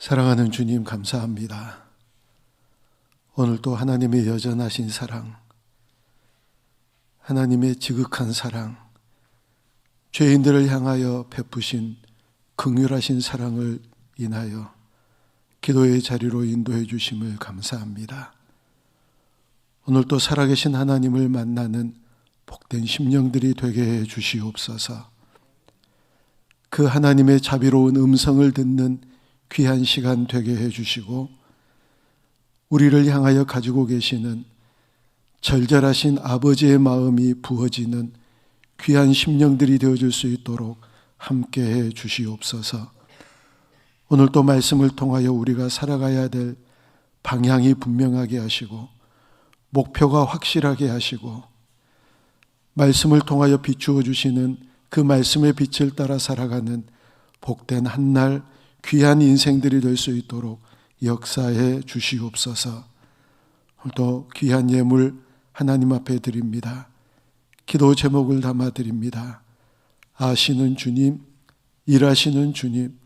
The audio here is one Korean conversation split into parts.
사랑하는 주님 감사합니다. 오늘도 하나님의 여전하신 사랑, 하나님의 지극한 사랑, 죄인들을 향하여 베푸신 긍휼하신 사랑을 인하여 기도의 자리로 인도해 주심을 감사합니다. 오늘도 살아계신 하나님을 만나는 복된 심령들이 되게 해 주시옵소서. 그 하나님의 자비로운 음성을 듣는 귀한 시간 되게 해 주시고, 우리를 향하여 가지고 계시는 절절하신 아버지의 마음이 부어지는 귀한 심령들이 되어줄 수 있도록 함께 해 주시옵소서. 오늘도 말씀을 통하여 우리가 살아가야 될 방향이 분명하게 하시고 목표가 확실하게 하시고, 말씀을 통하여 비추어 주시는 그 말씀의 빛을 따라 살아가는 복된 한날 귀한 인생들이 될 수 있도록 역사해 주시옵소서. 오늘도 귀한 예물 하나님 앞에 드립니다. 기도 제목을 담아 드립니다. 아시는 주님, 일하시는 주님,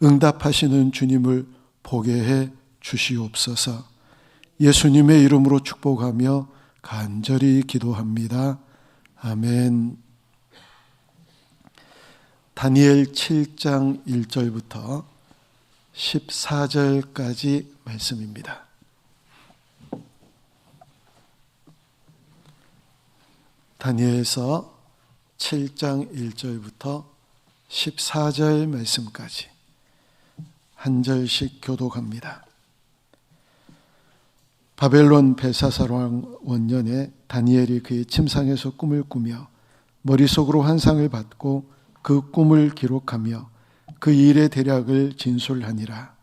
응답하시는 주님을 보게 해 주시옵소서. 예수님의 이름으로 축복하며 간절히 기도합니다. 아멘. 다니엘 7장 1절부터 14절까지 말씀입니다. 다니엘서 7장 1절부터 14절 말씀까지 한 절씩 교독합니다. 바벨론 벨사살 왕 원년에 다니엘이 그의 침상에서 꿈을 꾸며 머릿속으로 환상을 받고 그 꿈을 기록하며 그 일의 대략을 진술하니라.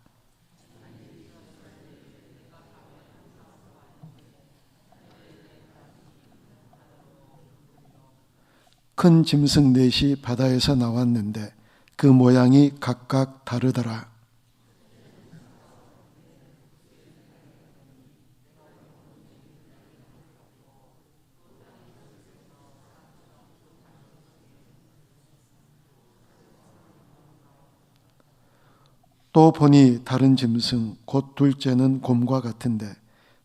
큰 짐승 넷이 바다에서 나왔는데 그 모양이 각각 다르더라. 또 보니 다른 짐승 곧 둘째는 곰과 같은데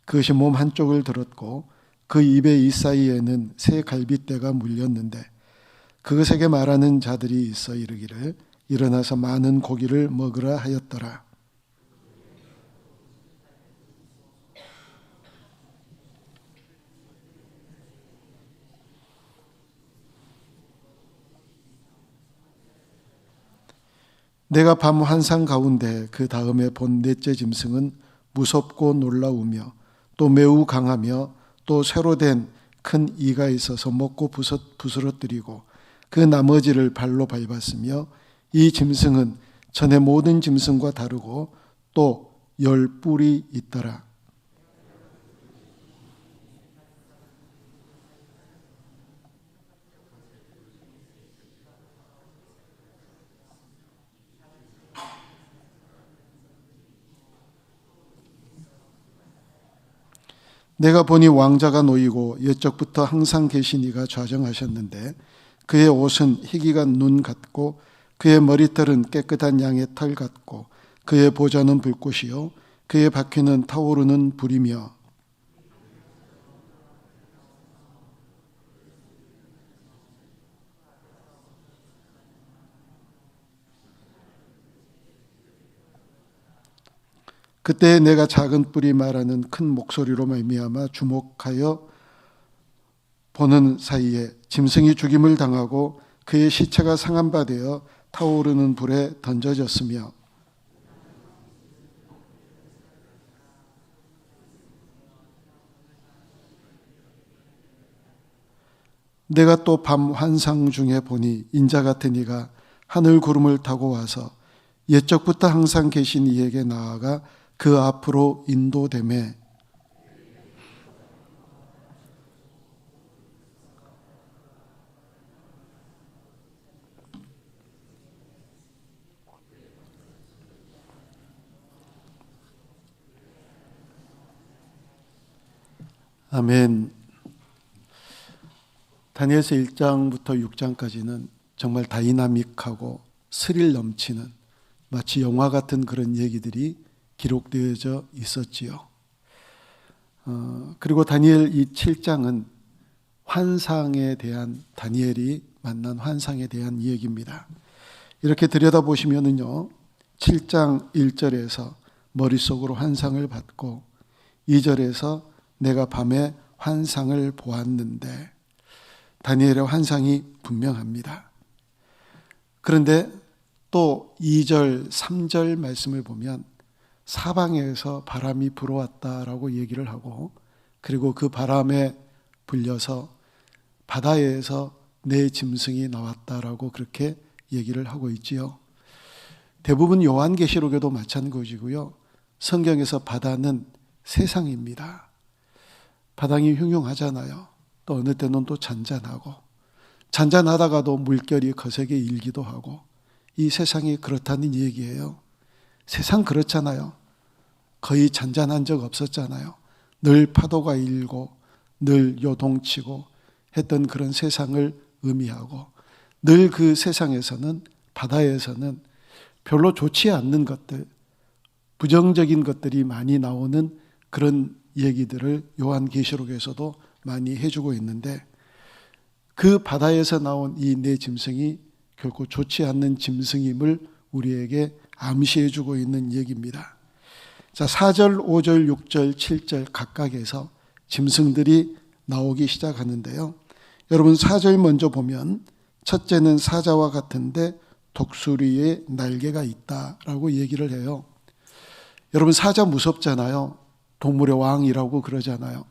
그것이 몸 한쪽을 들었고 그 입의 이사이에는 새 갈빗대가 물렸는데 그것에게 말하는 자들이 있어 이르기를 일어나서 많은 고기를 먹으라 하였더라. 내가 밤 환상 가운데 그 다음에 본 넷째 짐승은 무섭고 놀라우며 또 매우 강하며 또 새로 된 큰 이가 있어서 먹고 부스러뜨리고 그 나머지를 발로 밟았으며 이 짐승은 전에 모든 짐승과 다르고 또 10뿔이 있더라. 내가 보니 왕자가 놓이고 옛적부터 항상 계신 이가 좌정하셨는데 그의 옷은 희기간 눈 같고 그의 머리털은 깨끗한 양의 털 같고 그의 보좌는 불꽃이요 그의 바퀴는 타오르는 불이며 그때 내가 작은 뿔이 말하는 큰 목소리로 말미암아 주목하여 보는 사이에 짐승이 죽임을 당하고 그의 시체가 상한 바 되어 타오르는 불에 던져졌으며 내가 또 밤 환상 중에 보니 인자 같은 이가 하늘 구름을 타고 와서 옛적부터 항상 계신 이에게 나아가 그 앞으로 인도되매 아멘. 다니엘서 1장부터 6장까지는 정말 다이나믹하고 스릴 넘치는 마치 영화 같은 그런 얘기들이 기록되어져 있었지요. 그리고 다니엘 이 7장은 환상에 대한, 다니엘이 만난 환상에 대한 이야기입니다. 이렇게 들여다보시면은요, 7장 1절에서 머릿속으로 환상을 받고 2절에서 내가 밤에 환상을 보았는데 다니엘의 환상이 분명합니다. 그런데 또 2절, 3절 말씀을 보면 사방에서 바람이 불어왔다라고 얘기를 하고, 그리고 그 바람에 불려서 바다에서 내 짐승이 나왔다라고 그렇게 얘기를 하고 있지요. 대부분 요한계시록에도 마찬가지고요. 성경에서 바다는 세상입니다. 바람이 흉흉하잖아요. 또 어느 때는 또 잔잔하고, 잔잔하다가도 물결이 거세게 일기도 하고, 이 세상이 그렇다는 얘기예요. 세상 그렇잖아요. 거의 잔잔한 적 없었잖아요. 늘 파도가 일고 늘 요동치고 했던 그런 세상을 의미하고, 늘 그 세상에서는, 바다에서는 별로 좋지 않는 것들, 부정적인 것들이 많이 나오는 그런 얘기들을 요한계시록에서도 많이 해주고 있는데, 그 바다에서 나온 이 네 짐승이 결코 좋지 않는 짐승임을 우리에게 암시해주고 있는 얘기입니다. 자, 4절, 5절, 6절, 7절 각각에서 짐승들이 나오기 시작하는데요. 여러분 4절 먼저 보면, 첫째는 사자와 같은데 독수리의 날개가 있다라고 얘기를 해요. 여러분 사자 무섭잖아요. 동물의 왕이라고 그러잖아요.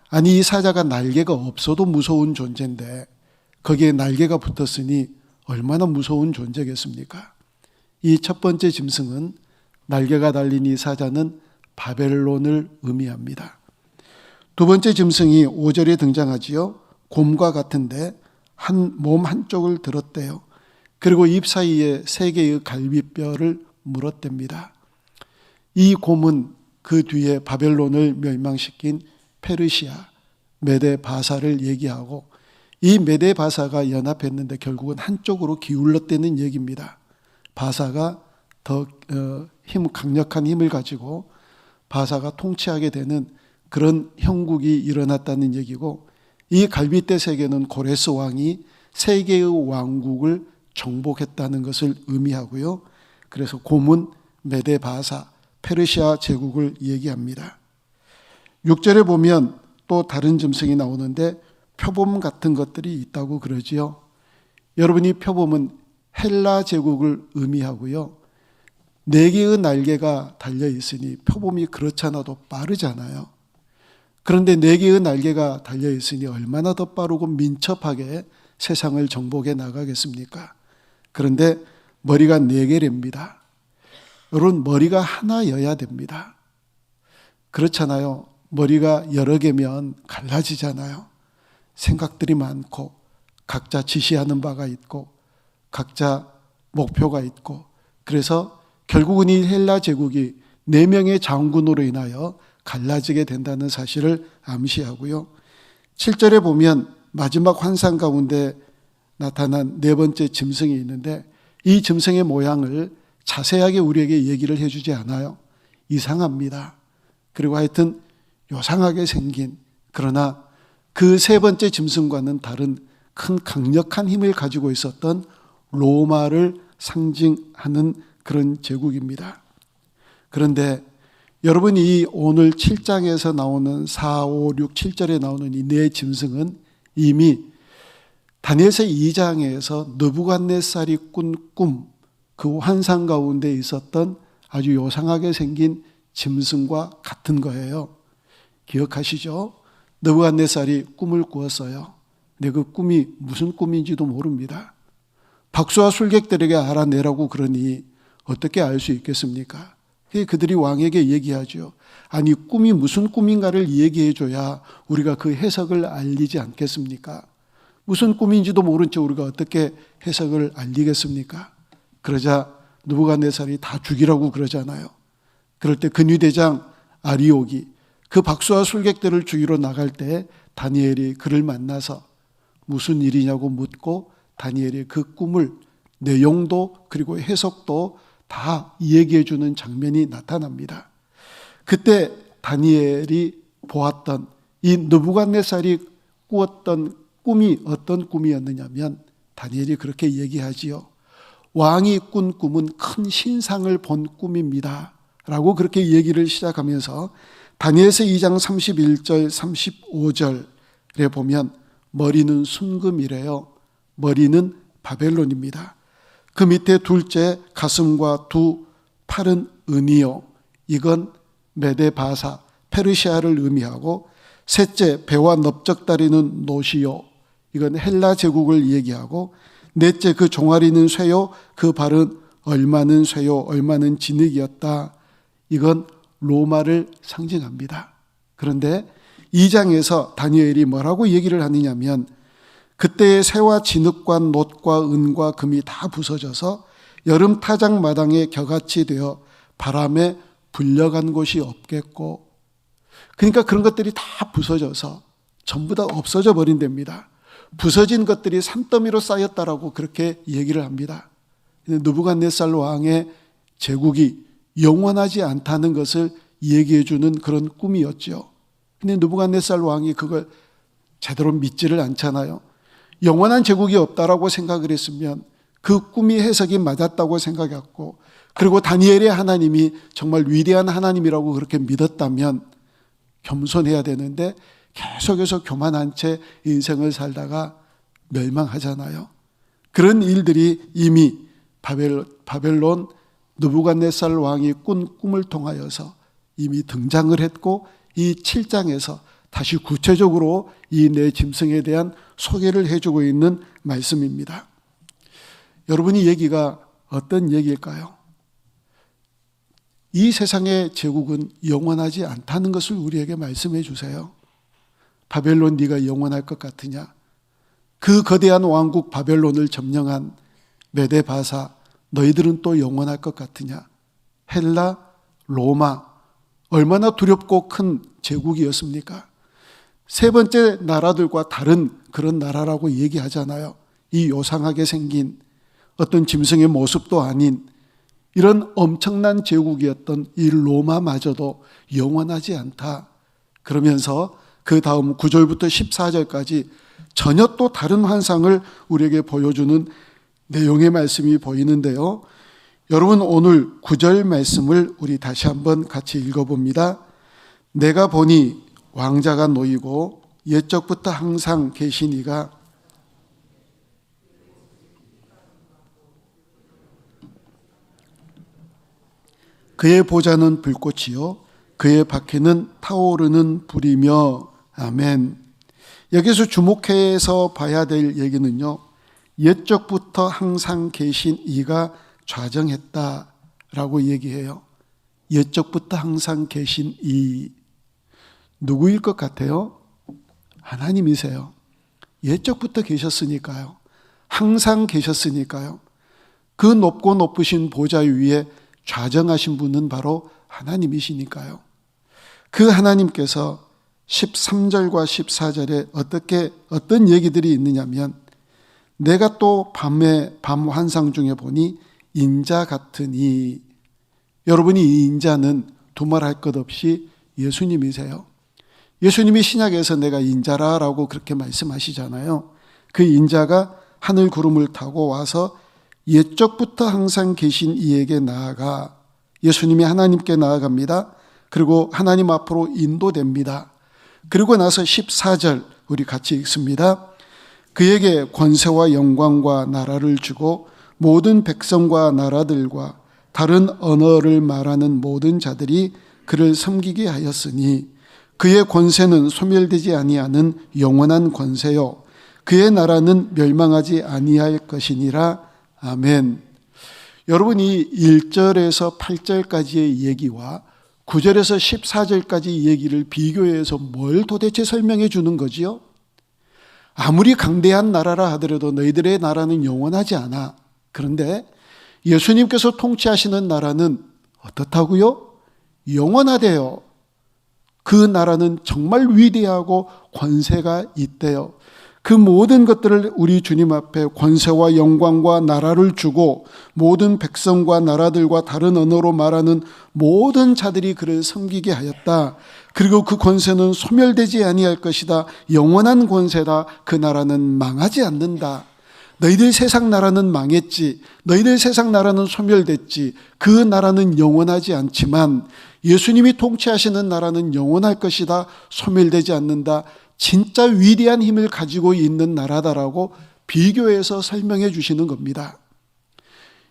아니, 이 사자가 날개가 없어도 무서운 존재인데 거기에 날개가 붙었으니 얼마나 무서운 존재겠습니까? 이 첫 번째 짐승은, 날개가 달린 이 사자는 바벨론을 의미합니다. 두 번째 짐승이 5절에 등장하지요. 곰과 같은데 몸 한쪽을 들었대요. 그리고 입 사이에 3개의 갈비뼈를 물었답니다. 이 곰은 그 뒤에 바벨론을 멸망시킨 페르시아, 메데 바사를 얘기하고, 이 메데 바사가 연합했는데 결국은 한쪽으로 기울었다는 얘기입니다. 바사가 더 강력한 힘을 가지고 바사가 통치하게 되는 그런 형국이 일어났다는 얘기고, 이 갈빗대 세계는 고레스 왕이 세계의 왕국을 정복했다는 것을 의미하고요. 그래서 곰은 메데 바사, 페르시아 제국을 얘기합니다. 6절에 보면 또 다른 짐승이 나오는데 표범 같은 것들이 있다고 그러지요. 여러분, 이 표범은 헬라 제국을 의미하고요. 4개의 날개가 달려있으니 표범이 그렇잖아도 빠르잖아요. 그런데 4개의 날개가 달려있으니 얼마나 더 빠르고 민첩하게 세상을 정복해 나가겠습니까? 그런데 머리가 4개랍니다. 여러분, 머리가 하나여야 됩니다. 그렇잖아요. 머리가 여러 개면 갈라지잖아요. 생각들이 많고 각자 지시하는 바가 있고 각자 목표가 있고, 그래서 결국은 이 헬라 제국이 4명의 장군으로 인하여 갈라지게 된다는 사실을 암시하고요. 7절에 보면 마지막 환상 가운데 나타난 4번째 짐승이 있는데, 이 짐승의 모양을 자세하게 우리에게 얘기를 해주지 않아요. 이상합니다. 그리고 하여튼 요상하게 생긴, 그러나 그 3번째 짐승과는 다른 큰 강력한 힘을 가지고 있었던 로마를 상징하는 그런 제국입니다. 그런데 여러분이 오늘 7장에서 나오는 4, 5, 6, 7절에 나오는 이 4 짐승은 이미 다니엘서 2장에서 느부갓네살이 꾼 꿈, 그 환상 가운데 있었던 아주 요상하게 생긴 짐승과 같은 거예요. 기억하시죠? 느부갓네살이 꿈을 꾸었어요. 근데 그 꿈이 무슨 꿈인지도 모릅니다. 박수와 술객들에게 알아내라고 그러니 어떻게 알 수 있겠습니까? 그들이 왕에게 얘기하죠. 아니, 꿈이 무슨 꿈인가를 얘기해 줘야 우리가 그 해석을 알리지 않겠습니까? 무슨 꿈인지도 모른 채 우리가 어떻게 해석을 알리겠습니까? 그러자 느부갓네살이 다 죽이라고 그러잖아요. 그럴 때 근위대장 아리옥이 그 박수와 술객들을 죽이러 나갈 때 다니엘이 그를 만나서 무슨 일이냐고 묻고, 다니엘이 그 꿈을 내용도 그리고 해석도 다 얘기해 주는 장면이 나타납니다. 그때 다니엘이 보았던 이 느부갓네살이 꾸었던 꿈이 어떤 꿈이었느냐면 다니엘이 그렇게 얘기하지요. 왕이 꾼 꿈은 큰 신상을 본 꿈입니다 라고 그렇게 얘기를 시작하면서 다니엘서 2장 31절 35절에 보면 머리는 순금이래요. 머리는 바벨론입니다. 그 밑에 둘째 가슴과 두 팔은 은이요. 이건 메데바사 페르시아를 의미하고, 셋째 배와 넓적다리는 노시요. 이건 헬라 제국을 얘기하고, 넷째 그 종아리는 쇠요. 그 발은 얼마는 쇠요 얼마는 진흙이었다. 이건 로마를 상징합니다. 그런데 2장에서 다니엘이 뭐라고 얘기를 하느냐면 그때의 쇠와 진흙과 놋과 은과 금이 다 부서져서 여름 타작 마당에 겨같이 되어 바람에 불려간 곳이 없겠고, 그러니까 그런 것들이 다 부서져서 전부 다 없어져 버린답니다. 부서진 것들이 산더미로 쌓였다라고 그렇게 얘기를 합니다. 느부갓네살 왕의 제국이 영원하지 않다는 것을 얘기해 주는 그런 꿈이었죠. 근데 느부갓네살 왕이 그걸 제대로 믿지를 않잖아요. 영원한 제국이 없다라고 생각을 했으면 그 꿈이 해석이 맞았다고 생각했고, 그리고 다니엘의 하나님이 정말 위대한 하나님이라고 그렇게 믿었다면 겸손해야 되는데 계속해서 교만한 채 인생을 살다가 멸망하잖아요. 그런 일들이 이미 바벨론 느부갓네살 왕이 꾼 꿈을 통하여서 이미 등장을 했고, 이 7장에서 다시 구체적으로 이 내 짐승에 대한 소개를 해주고 있는 말씀입니다. 여러분이 얘기가 어떤 얘기일까요? 이 세상의 제국은 영원하지 않다는 것을 우리에게 말씀해 주세요. 바벨론 네가 영원할 것 같으냐? 그 거대한 왕국 바벨론을 점령한 메데바사 너희들은 또 영원할 것 같으냐? 헬라, 로마 얼마나 두렵고 큰 제국이었습니까? 세 번째 나라들과 다른 그런 나라라고 얘기하잖아요. 이 요상하게 생긴 어떤 짐승의 모습도 아닌 이런 엄청난 제국이었던 이 로마마저도 영원하지 않다. 그러면서 그 다음 9절부터 14절까지 전혀 또 다른 환상을 우리에게 보여주는 내용의 말씀이 보이는데요. 여러분 오늘 9절 말씀을 우리 다시 한번 같이 읽어봅니다. 내가 보니 왕자가 놓이고 옛적부터 항상 계신 이가 그의 보좌는 불꽃이요 그의 바퀴는 타오르는 불이며. 아멘. 여기서 주목해서 봐야 될 얘기는요, 옛적부터 항상 계신 이가 좌정했다라고 얘기해요. 옛적부터 항상 계신 이 누구일 것 같아요? 하나님이세요. 옛적부터 계셨으니까요. 항상 계셨으니까요. 그 높고 높으신 보좌 위에 좌정하신 분은 바로 하나님이시니까요. 그 하나님께서 13절과 14절에 어떤 얘기들이 있느냐면, 내가 또 밤 환상 중에 보니 인자 같으니. 여러분이 이 인자는 두말할 것 없이 예수님이세요. 예수님이 신약에서 내가 인자라라고 그렇게 말씀하시잖아요. 그 인자가 하늘 구름을 타고 와서 옛적부터 항상 계신 이에게 나아가, 예수님이 하나님께 나아갑니다. 그리고 하나님 앞으로 인도됩니다. 그리고 나서 14절 우리 같이 읽습니다. 그에게 권세와 영광과 나라를 주고 모든 백성과 나라들과 다른 언어를 말하는 모든 자들이 그를 섬기게 하였으니 그의 권세는 소멸되지 아니하는 영원한 권세요 그의 나라는 멸망하지 아니할 것이니라. 아멘. 여러분이 1절에서 8절까지의 얘기와 9절에서 14절까지 얘기를 비교해서 뭘 도대체 설명해 주는 거지요? 아무리 강대한 나라라 하더라도 너희들의 나라는 영원하지 않아. 그런데 예수님께서 통치하시는 나라는 어떻다고요? 영원하대요. 그 나라는 정말 위대하고 권세가 있대요. 그 모든 것들을 우리 주님 앞에 권세와 영광과 나라를 주고 모든 백성과 나라들과 다른 언어로 말하는 모든 자들이 그를 섬기게 하였다. 그리고 그 권세는 소멸되지 아니할 것이다. 영원한 권세다. 그 나라는 망하지 않는다. 너희들 세상 나라는 망했지. 너희들 세상 나라는 소멸됐지. 그 나라는 영원하지 않지만 예수님이 통치하시는 나라는 영원할 것이다. 소멸되지 않는다. 진짜 위대한 힘을 가지고 있는 나라다라고 비교해서 설명해 주시는 겁니다.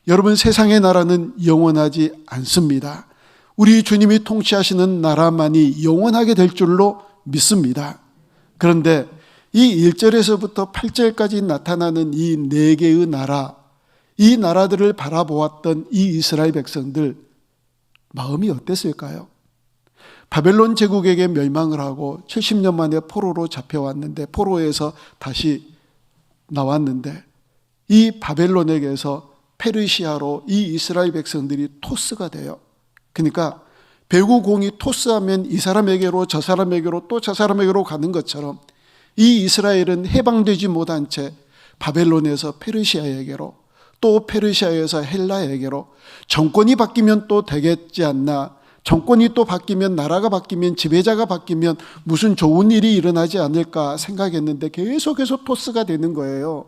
여러분, 세상의 나라는 영원하지 않습니다. 우리 주님이 통치하시는 나라만이 영원하게 될 줄로 믿습니다. 그런데 이 1절에서부터 8절까지 나타나는 이 네 개의 나라, 이 나라들을 바라보았던 이 이스라엘 백성들 마음이 어땠을까요? 바벨론 제국에게 멸망을 하고 70년 만에 포로로 잡혀왔는데, 포로에서 다시 나왔는데, 이 바벨론에게서 페르시아로 이 이스라엘 백성들이 토스가 돼요. 그러니까 배구공이 토스하면 이 사람에게로 저 사람에게로 또 저 사람에게로 가는 것처럼 이 이스라엘은 해방되지 못한 채 바벨론에서 페르시아에게로, 또 페르시아에서 헬라에게로, 정권이 바뀌면 또 되겠지 않나, 정권이 또 바뀌면, 나라가 바뀌면, 지배자가 바뀌면 무슨 좋은 일이 일어나지 않을까 생각했는데 계속해서 토스가 되는 거예요.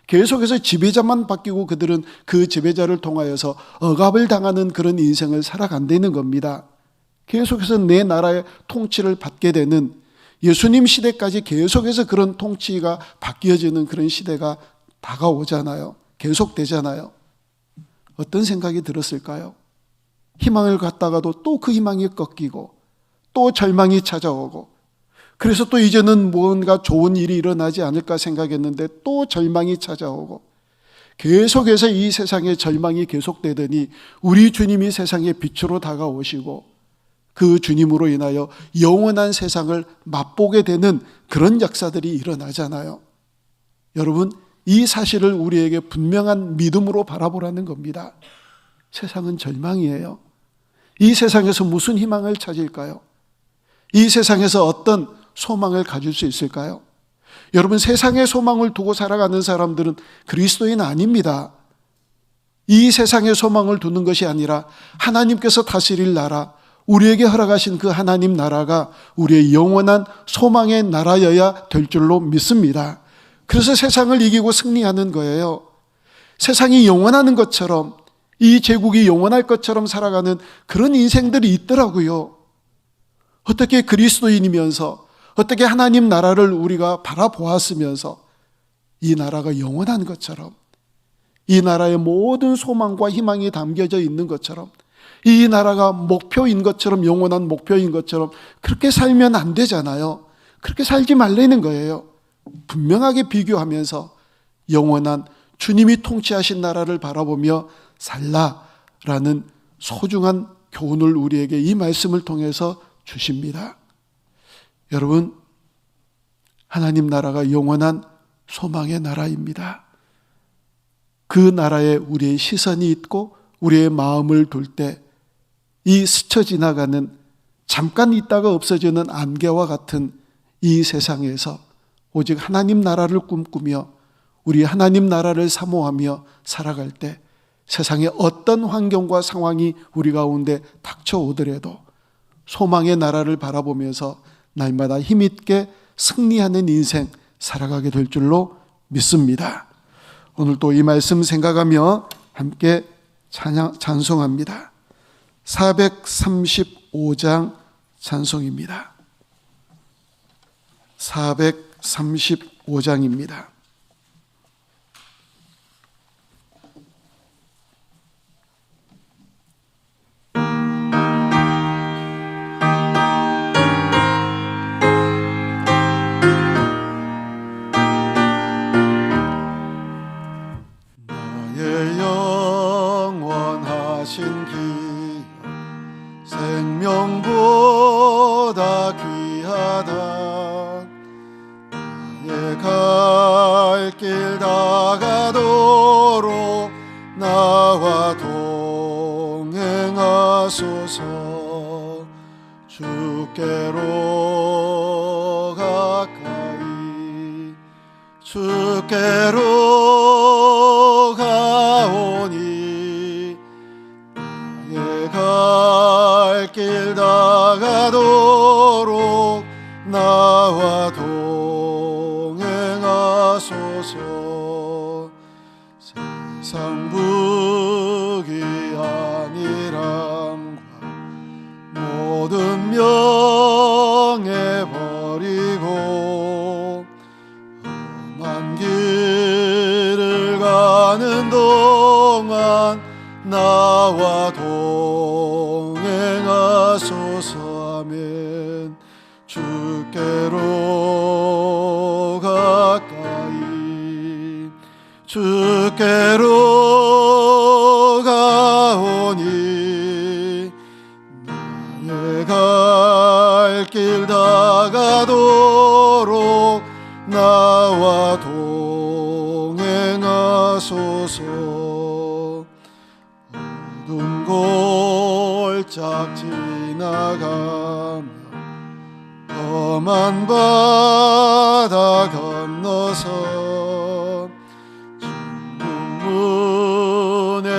계속해서 지배자만 바뀌고 그들은 그 지배자를 통하여서 억압을 당하는 그런 인생을 살아간다는 겁니다. 계속해서 내 나라의 통치를 받게 되는, 예수님 시대까지 계속해서 그런 통치가 바뀌어지는 그런 시대가 다가오잖아요. 계속되잖아요. 어떤 생각이 들었을까요? 희망을 갖다가도 또 그 희망이 꺾이고 또 절망이 찾아오고, 그래서 또 이제는 뭔가 좋은 일이 일어나지 않을까 생각했는데 또 절망이 찾아오고, 계속해서 이 세상의 절망이 계속되더니 우리 주님이 세상의 빛으로 다가오시고 그 주님으로 인하여 영원한 세상을 맛보게 되는 그런 역사들이 일어나잖아요. 여러분, 이 사실을 우리에게 분명한 믿음으로 바라보라는 겁니다. 세상은 절망이에요. 이 세상에서 무슨 희망을 찾을까요? 이 세상에서 어떤 소망을 가질 수 있을까요? 여러분, 세상의 소망을 두고 살아가는 사람들은 그리스도인 아닙니다. 이 세상의 소망을 두는 것이 아니라 하나님께서 다스릴 나라, 우리에게 허락하신 그 하나님 나라가 우리의 영원한 소망의 나라여야 될 줄로 믿습니다. 그래서 세상을 이기고 승리하는 거예요. 세상이 영원하는 것처럼, 이 제국이 영원할 것처럼 살아가는 그런 인생들이 있더라고요. 어떻게 그리스도인이면서, 어떻게 하나님 나라를 우리가 바라보았으면서 이 나라가 영원한 것처럼, 이 나라의 모든 소망과 희망이 담겨져 있는 것처럼, 이 나라가 목표인 것처럼, 영원한 목표인 것처럼 그렇게 살면 안 되잖아요. 그렇게 살지 말라는 거예요. 분명하게 비교하면서 영원한 주님이 통치하신 나라를 바라보며 살라라는 소중한 교훈을 우리에게 이 말씀을 통해서 주십니다. 여러분, 하나님 나라가 영원한 소망의 나라입니다. 그 나라에 우리의 시선이 있고 우리의 마음을 둘 때 이 스쳐 지나가는, 잠깐 있다가 없어지는 안개와 같은 이 세상에서 오직 하나님 나라를 꿈꾸며 우리 하나님 나라를 사모하며 살아갈 때 세상의 어떤 환경과 상황이 우리 가운데 닥쳐오더라도 소망의 나라를 바라보면서 날마다 힘있게 승리하는 인생 살아가게 될 줄로 믿습니다. 오늘 또 이 말씀 생각하며 함께 찬송합니다. 435장 찬송입니다. 435장입니다. 나의 영원하신 길 생명보다 귀하다. 나의 갈 길 다가도록 나와 동행하소서. 주께로 가까이 주께로 가오니 나의 갈 길 다가도록 나와 동행하소서. 세상 부귀한이람과 모든 명예 버리고 험한 길을 가는 동안 나와 동행하소서. 아멘. 주께로 가까이 주께로 가오니 나의 갈 길 다가도록 나와 동행하소서. 어두운 골짝 지나가며 험한 바다 건너서 천국문에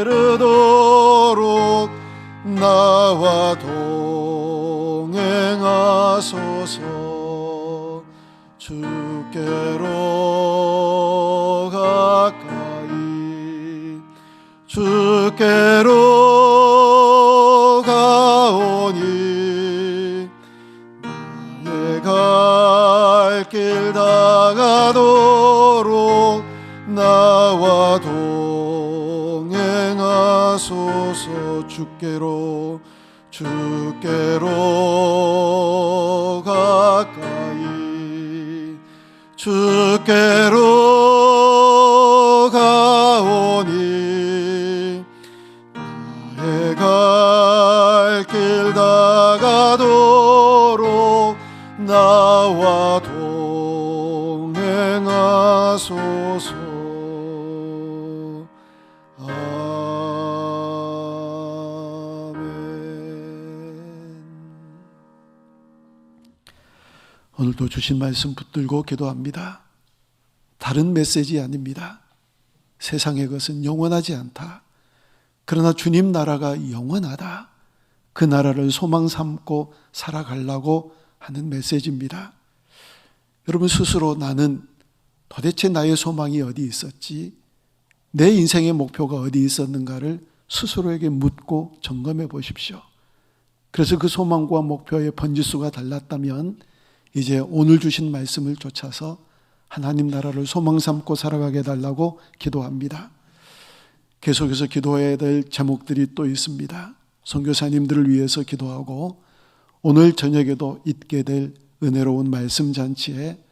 이르도록 나와 동행하소서. 주께로 가까이 주께로 가오니 나의 갈 길 다가도록 나와 동행하소서. 주께로 가까이 주께로 가오니 나의 갈 길 다가도록 나와 동행하소서. 오늘도 주신 말씀 붙들고 기도합니다. 다른 메시지 아닙니다. 세상의 것은 영원하지 않다. 그러나 주님 나라가 영원하다. 그 나라를 소망 삼고 살아가려고 하는 메시지입니다. 여러분 스스로 나는 도대체 나의 소망이 어디 있었지? 내 인생의 목표가 어디 있었는가를 스스로에게 묻고 점검해 보십시오. 그래서 그 소망과 목표의 번지수가 달랐다면 이제 오늘 주신 말씀을 쫓아서 하나님 나라를 소망 삼고 살아가게 해달라고 기도합니다. 계속해서 기도해야 될 제목들이 또 있습니다. 선교사님들을 위해서 기도하고 오늘 저녁에도 있게 될 은혜로운 말씀 잔치에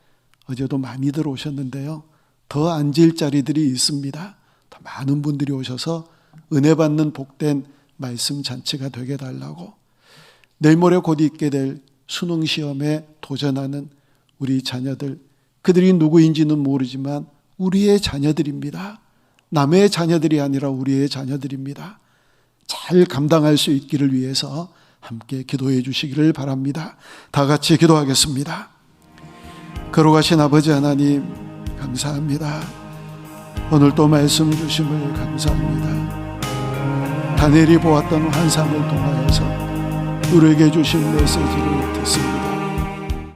어제도 많이들 오셨는데요. 더 앉을 자리들이 있습니다. 더 많은 분들이 오셔서 은혜 받는 복된 말씀 잔치가 되게 해달라고, 내일 모레 곧 있게 될 수능시험에 도전하는 우리 자녀들, 그들이 누구인지는 모르지만 우리의 자녀들입니다. 남의 자녀들이 아니라 우리의 자녀들입니다. 잘 감당할 수 있기를 위해서 함께 기도해 주시기를 바랍니다. 다 같이 기도하겠습니다. 거룩하신 아버지 하나님 감사합니다. 오늘 또 말씀 주심을 감사합니다. 다니엘이 보았던 환상을 통하여서 우리에게 주신 메시지를 듣습니다.